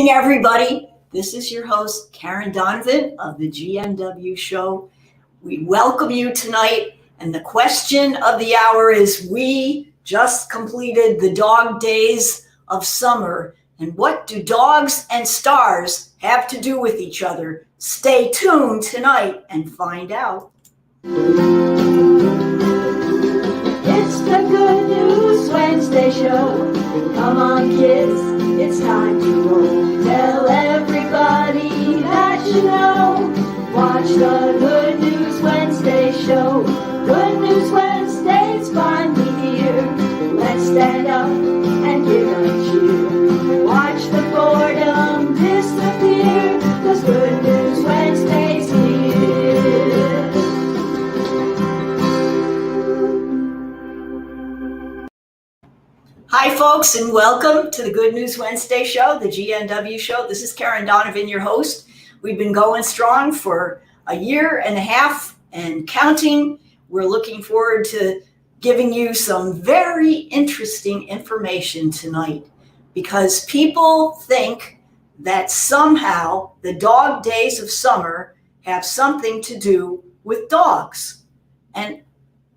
evening, everybody. This is your host, Karen Donovan of the GNW Show. We welcome you tonight, and the question of the hour is, we just completed the dog days of summer, and what do dogs and stars have to do with each other? Stay tuned tonight and find out. It's the Good News Wednesday show. Come on, kids, it's time to roll. Tell everybody that you know. Watch the Good News Wednesday show. Good News Wednesday's finally here. Let's stand up and give a cheer. Watch the boredom disappear, 'cause Good News Wednesday's here. Hi, folks, and welcome to the Good News Wednesday show, the GNW show. This is Karen Donovan, your host. We've been going strong for a year and a half and counting. We're looking forward to giving you some very interesting information tonight, because people think that somehow the dog days of summer have something to do with dogs. And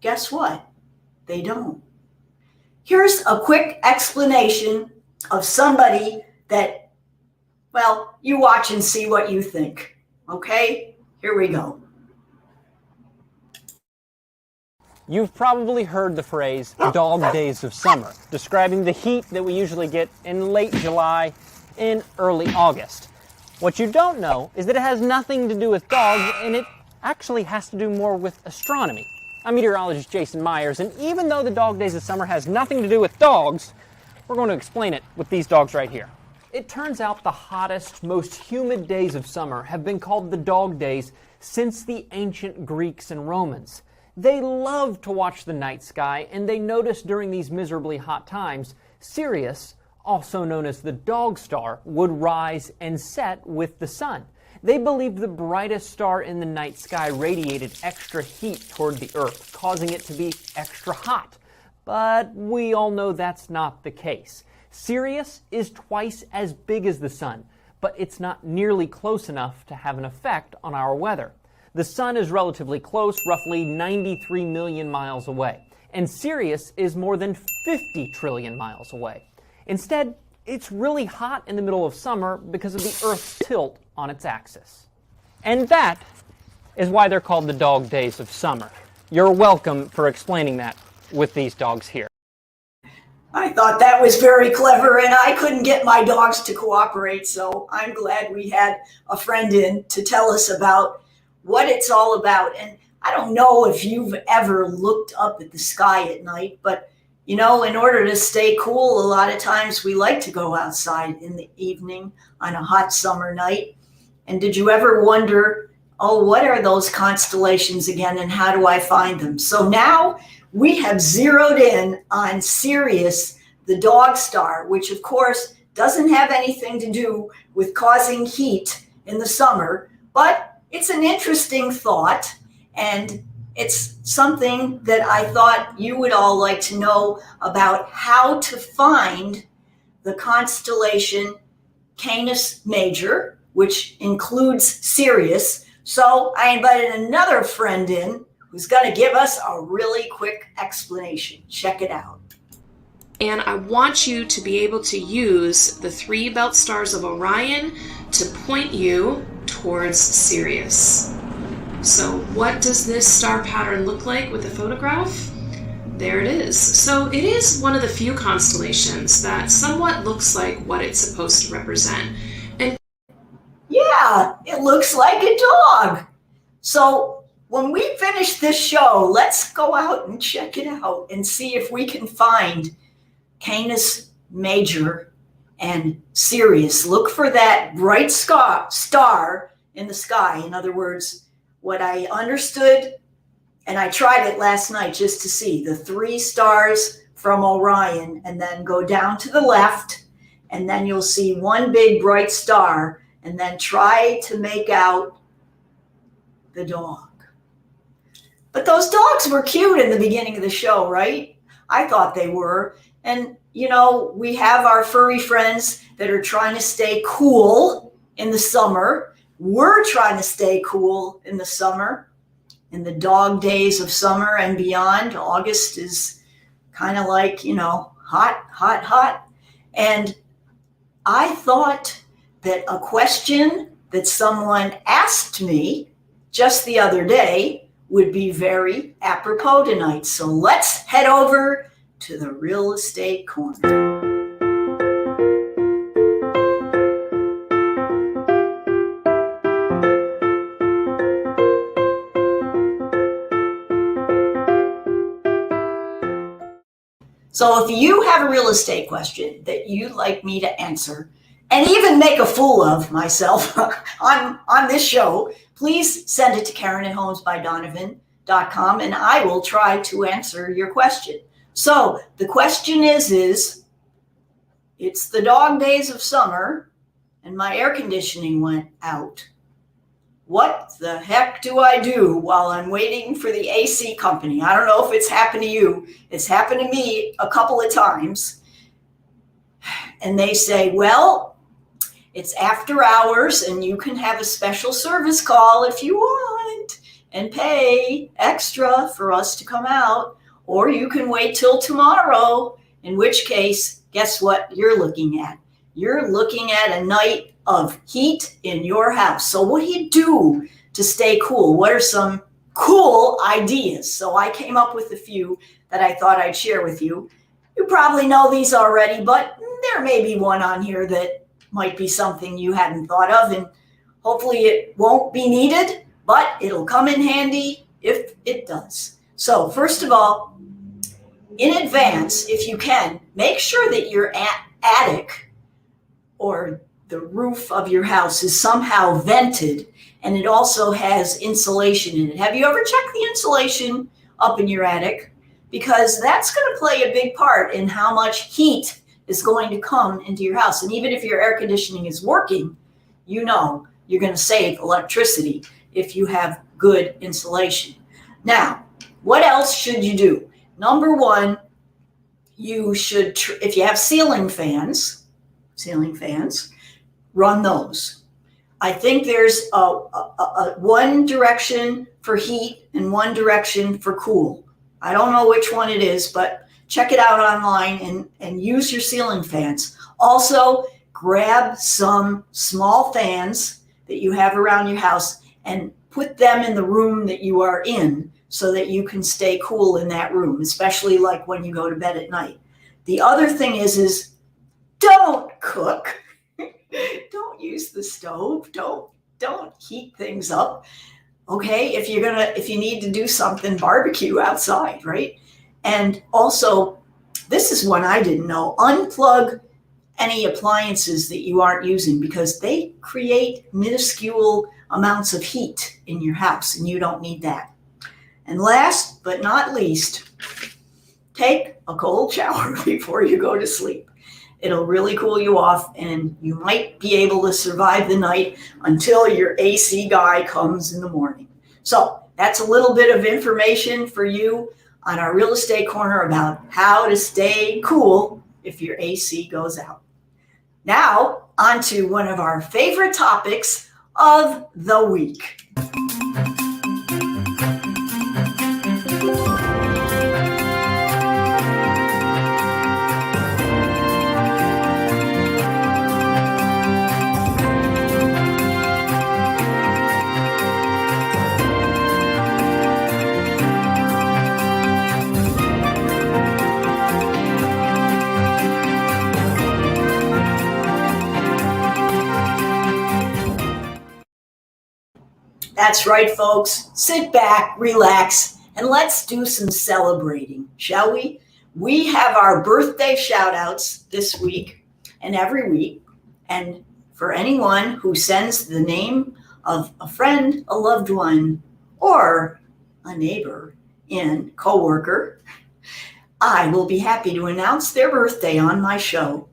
guess what? They don't. Here's a quick explanation of somebody that, well, you watch and see what you think. Okay? Here we go. You've probably heard the phrase dog days of summer, describing the heat that we usually get in late July and early August. What you don't know is that it has nothing to do with dogs, and it actually has to do more with astronomy. I'm meteorologist Jason Myers, and even though the dog days of summer has nothing to do with dogs, we're going to explain it with these dogs right here. It turns out the hottest, most humid days of summer have been called the dog days since the ancient Greeks and Romans. They loved to watch the night sky, and they noticed during these miserably hot times, Sirius, also known as the dog star, would rise and set with the sun. They believed the brightest star in the night sky radiated extra heat toward the Earth, causing it to be extra hot. But we all know that's not the case. Sirius is twice as big as the sun, but it's not nearly close enough to have an effect on our weather. The sun is relatively close, roughly 93 million miles away, and Sirius is more than 50 trillion miles away. Instead, it's really hot in the middle of summer because of the Earth's tilt on its axis. And that is why they're called the dog days of summer. You're welcome for explaining that with these dogs here. I thought that was very clever, and I couldn't get my dogs to cooperate, so I'm glad we had a friend in to tell us about what it's all about. And I don't know if you've ever looked up at the sky at night, but you know, in order to stay cool, a lot of times we like to go outside in the evening on a hot summer night. And did you ever wonder, oh, what are those constellations again, and how do I find them? So now we have zeroed in on Sirius, the dog star, which of course doesn't have anything to do with causing heat in the summer, but it's an interesting thought, and it's something that I thought you would all like to know about, how to find the constellation Canis Major, which includes Sirius. So I invited another friend in who's going to give us a really quick explanation. Check it out. And I want you to be able to use the three belt stars of Orion to point you towards Sirius. So what does this star pattern look like with the photograph? There it is. So it is one of the few constellations that somewhat looks like what it's supposed to represent. And yeah, it looks like a dog. So when we finish this show, let's go out and check it out and see if we can find Canis Major and Sirius. Look for that bright star in the sky. In other words, what I understood, and I tried it last night just to see, the three stars from Orion, and then go down to the left, and then you'll see one big bright star, and then try to make out the dog. But those dogs were cute in the beginning of the show, right? I thought they were. And, we have our furry friends that are trying to stay cool in the summer. We're trying to stay cool in the summer. In the dog days of summer and beyond, August is kind of like, hot, hot, hot. And I thought that a question that someone asked me just the other day would be very apropos tonight. So let's head over to the real estate corner. So if you have a real estate question that you'd like me to answer, and even make a fool of myself on this show, please send it to Karen@homesbydonovan.com and I will try to answer your question. So the question is, it's the dog days of summer and my air conditioning went out. What the heck do I do while I'm waiting for the AC company? I don't know if it's happened to you. It's happened to me a couple of times. And they say, well, it's after hours and you can have a special service call if you want and pay extra for us to come out. Or you can wait till tomorrow, in which case, guess what you're looking at? You're looking at a night of heat in your house. So what do you do to stay cool? What are some cool ideas? So I came up with a few that I thought I'd share with you. You probably know these already, but there may be one on here that might be something you hadn't thought of, and hopefully it won't be needed, but it'll come in handy if it does. So first of all, in advance, if you can, make sure that your attic or the roof of your house is somehow vented and it also has insulation in it. Have you ever checked the insulation up in your attic? Because that's going to play a big part in how much heat is going to come into your house. And even if your air conditioning is working, you're going to save electricity if you have good insulation. Now, what else should you do? Number one, you should, if you have ceiling fans, run those. I think there's a one direction for heat and one direction for cool. I don't know which one it is, but check it out online and use your ceiling fans. Also, grab some small fans that you have around your house and put them in the room that you are in so that you can stay cool in that room, especially like when you go to bed at night. The other thing is don't cook. Don't use the stove. Don't heat things up. Okay, if you need to do something, barbecue outside, right? And also, this is one I didn't know. Unplug any appliances that you aren't using because they create minuscule amounts of heat in your house, and you don't need that. And last but not least, take a cold shower before you go to sleep. It'll really cool you off, and you might be able to survive the night until your AC guy comes in the morning. So that's a little bit of information for you on our real estate corner about how to stay cool if your AC goes out. Now, on to one of our favorite topics of the week. That's right, folks. Sit back, relax, and let's do some celebrating, shall we? We have our birthday shout-outs this week and every week. And for anyone who sends the name of a friend, a loved one, or a neighbor in, coworker, I will be happy to announce their birthday on my show,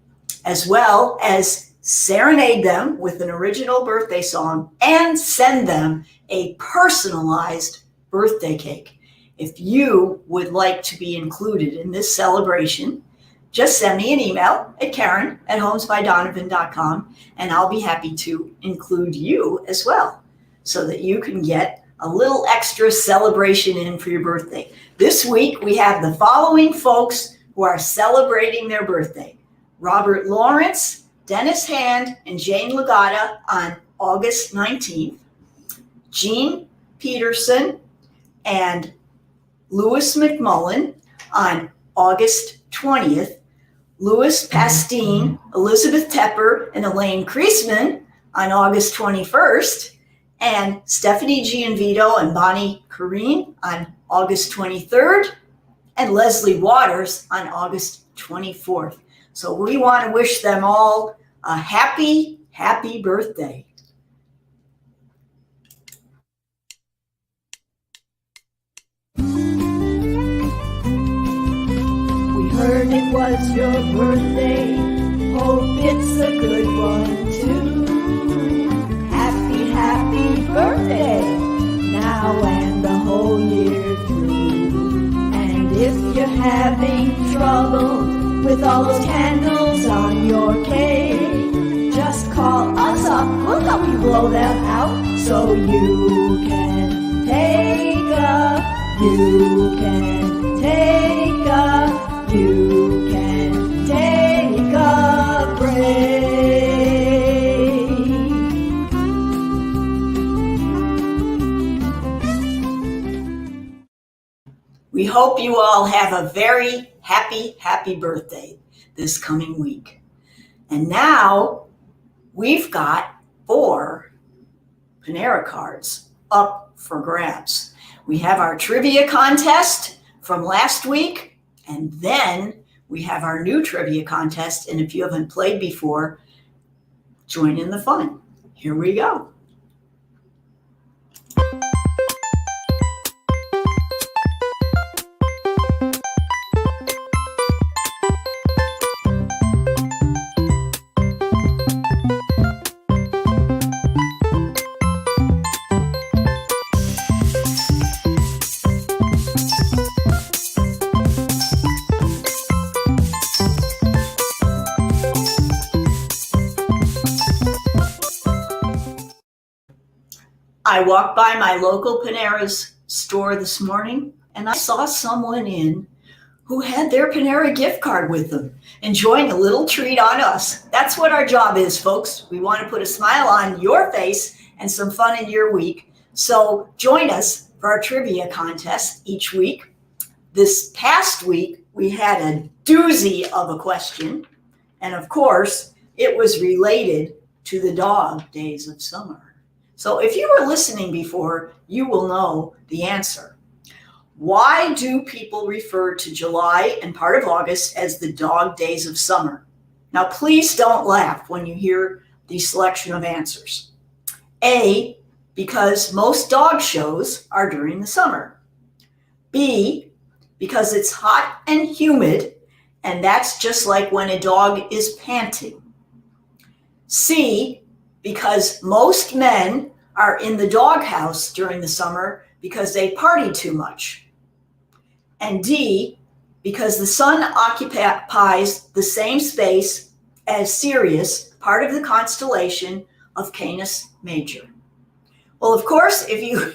as well as serenade them with an original birthday song and send them a personalized birthday cake. If you would like to be included in this celebration, just send me an email at Karen@homesbydonovan.com, and I'll be happy to include you as well so that you can get a little extra celebration in for your birthday. This week, we have the following folks who are celebrating their birthday: Robert Lawrence, Dennis Hand, and Jane Legata on August 19th, Jean Peterson and Louis McMullen on August 20th, Louis Pastine, Elizabeth Tepper, and Elaine Kreisman on August 21st, and Stephanie Gianvito and Bonnie Corrine on August 23rd, and Leslie Waters on August 24th. So we want to wish them all a happy, happy birthday. Heard it was your birthday, hope it's a good one too. Happy, happy birthday, now and the whole year through. And if you're having trouble with all those candles on your cake, just call us up, we'll help you blow them out. So you can take a, you can take a, you can take a break. We hope you all have a very happy, happy birthday this coming week. And now we've got 4 Panera cards up for grabs. We have our trivia contest from last week. And then we have our new trivia contest. And if you haven't played before, join in the fun. Here we go. I walked by my local Panera's store this morning and I saw someone in who had their Panera gift card with them, enjoying a little treat on us. That's what our job is, folks. We want to put a smile on your face and some fun in your week. So join us for our trivia contest each week. This past week, we had a doozy of a question. And of course, it was related to the dog days of summer. So if you were listening before, you will know the answer. Why do people refer to July and part of August as the dog days of summer? Now, please don't laugh when you hear the selection of answers. A, because most dog shows are during the summer. B, because it's hot and humid, and that's just like when a dog is panting. C, because most men are in the doghouse during the summer because they party too much. And D, because the sun occupies the same space as Sirius, part of the constellation of Canis Major. Well, of course, if you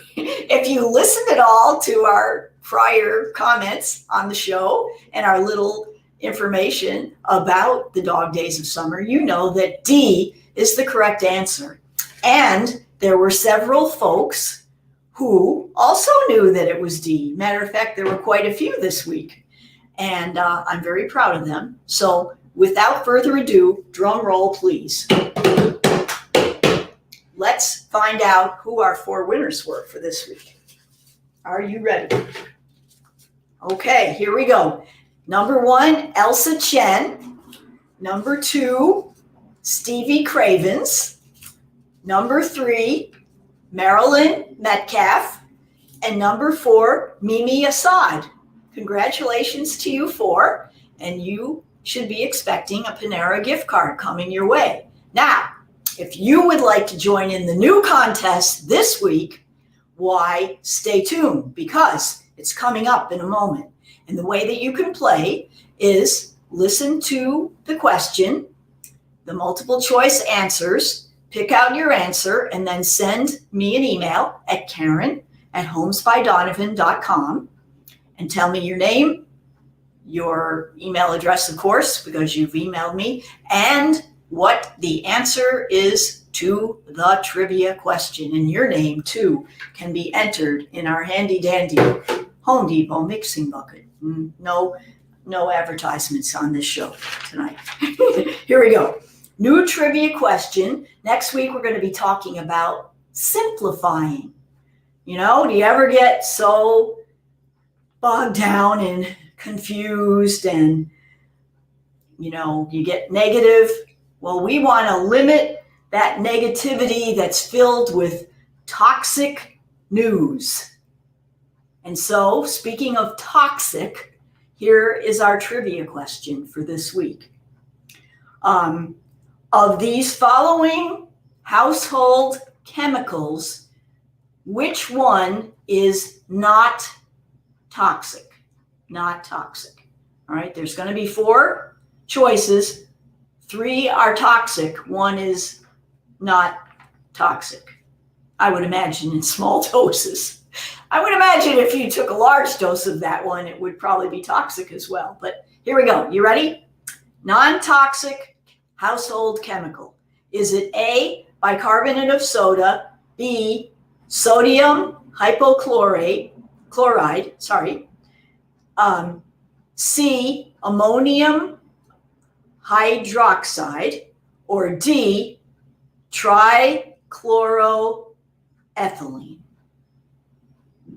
listened at all to our prior comments on the show and our little information about the dog days of summer, you know that D is the correct answer. And there were several folks who also knew that it was D. Matter of fact, there were quite a few this week. And I'm very proud of them. So without further ado, drum roll, please. Let's find out who our 4 winners were for this week. Are you ready? Okay, here we go. Number 1, Elsa Chen. Number 2, Stevie Cravens. Number 3, Marilyn Metcalf. And number 4, Mimi Assad. Congratulations to you 4. And you should be expecting a Panera gift card coming your way. Now, if you would like to join in the new contest this week, why, stay tuned because it's coming up in a moment. And the way that you can play is listen to the question, the multiple choice answers, pick out your answer, and then send me an email at Karen@homesbydonovan.com and tell me your name, your email address, of course, because you've emailed me, and what the answer is to the trivia question. And your name, too, can be entered in our handy dandy Home Depot mixing bucket. No advertisements on this show tonight. Here we go. New trivia question. Next week, we're going to be talking about simplifying. You know, do you ever get so bogged down and confused and, you know, you get negative? Well, we want to limit that negativity that's filled with toxic news. And so, speaking of toxic, here is our trivia question for this week. Of these following household chemicals, which one is not toxic? Not toxic. All right, there's going to be 4 choices. 3 are toxic. 1 is not toxic. I would imagine in small doses. I would imagine if you took a large dose of that one, it would probably be toxic as well. But here we go. You ready? Non-toxic household chemical. Is it A, bicarbonate of soda, B, sodium hypochlorite, C, ammonium hydroxide, or D, trichloroethylene?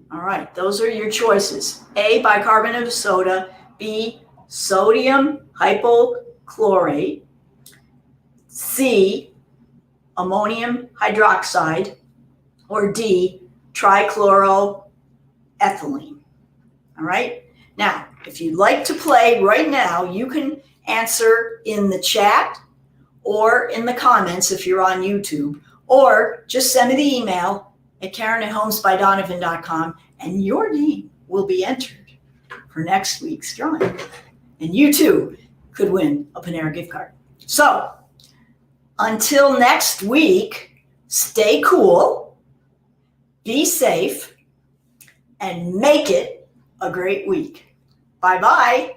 All right, those are your choices. A, bicarbonate of soda, B, sodium hypochlorite, C, ammonium hydroxide, or D, trichloroethylene. All right, now, if you'd like to play right now, you can answer in the chat or in the comments if you're on YouTube, or just send me the email at Karen@homesbydonovan.com, and your name will be entered for next week's drawing. And you too could win a Panera gift card. So until next week, stay cool, be safe, and make it a great week. Bye-bye.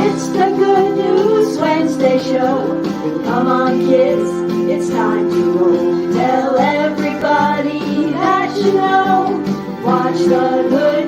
It's the Good News Wednesday show. Come on, kids, it's time to roll. Tell everybody that you know. Watch the Good